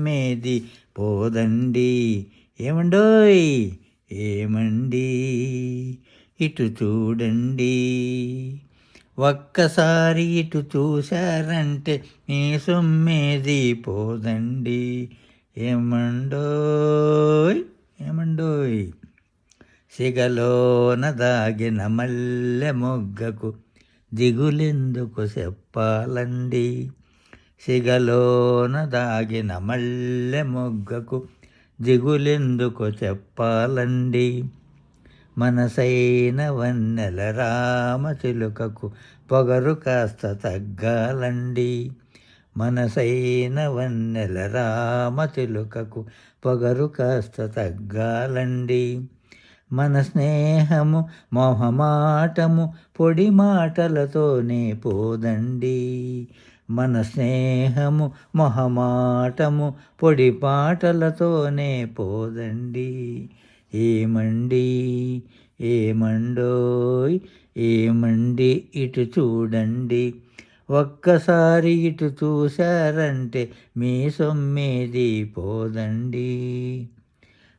మేది పోదండి. ఏమండోయ్ ఏమండి ఇటు చూడండి, ఒక్కసారి ఇటు చూశారంటే మీ సొమ్మేది పోదండి. ఏమండోయ్ ఏమండోయ్ సిగలోన దాగిన మల్లె మొగ్గకు దిగులెందుకు చెప్పాలండి. సిగలోన దాగిన మల్లె మొగ్గకు దిగులెందుకు చెప్పాలండి. మనసైన వన్నెల రామచిలుకకు పొగరు కాస్త తగ్గాలండి. మనసైన వన్నెల రామచిలుకకు పొగరు కాస్త తగ్గాలండి. మన స్నేహము మొహమాటము పొడి మాటలతోనే పోదండి. మన స్నేహము మొహమాటము పొడి పాటలతోనే పోదండి. ఏమండి ఏమండోయ్ ఏమండి ఇటు చూడండి, ఒక్కసారి ఇటు చూశారంటే మీ సొమ్మేది పోదండి.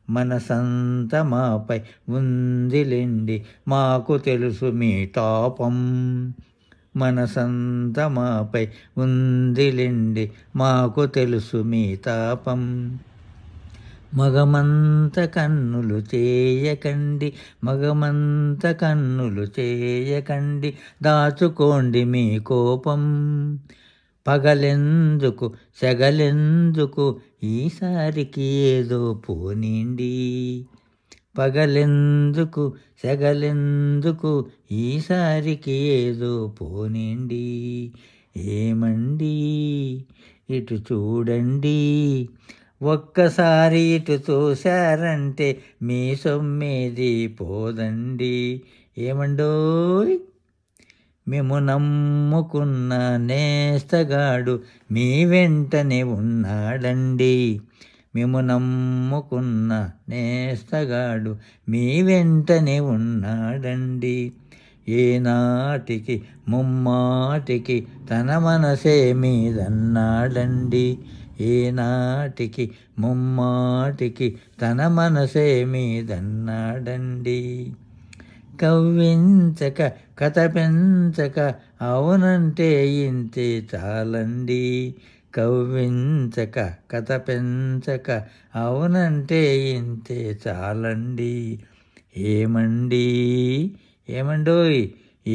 మనసంత మాపై ఉందిలెండి మాకు తెలుసు మీ తాపం. మనసంత మాపై ఉందిలెండి మాకు తెలుసు మీ తాపం. మగమంత కన్నులు చేయకండి, మగమంత కన్నులు చేయకండి, దాచుకోండి మీ కోపం. పగలెందుకు సెగలెందుకు ఈసారికి ఏదో పోనీండి. పగలెందుకు సెగలెందుకు ఈసారికి ఏదో పోనీండి. ఏమండి ఇటు చూడండి, ఒక్కసారి ఇటు చూశారంటే మీ సొమ్మేది పోదండి. ఏమండోయ్ మేము నమ్ముకున్న నేస్తగాడు మీ వెంటనే ఉన్నాడండి. మేము నమ్ముకున్న నేస్తగాడు మీ వెంటనే ఉన్నాడండి. ఏనాటికి ముమ్మాటికి తన మనసే మీదన్నాడండి. ఏనాటికి ముమ్మాటికి తన మనసే మీదన్నాడండి. కవ్వించక కథ పెంచక అవునంటే ఇంతే చాలండి. కవ్వించక కథ పెంచక అవునంటే ఇంతే చాలండి. ఏమండి ఏమండోయ్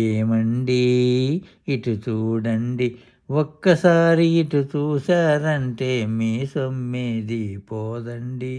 ఏమండి ఇటు చూడండి, ఒక్కసారి ఇటు చూశారంటే మీ సొమ్మేది పోదండి.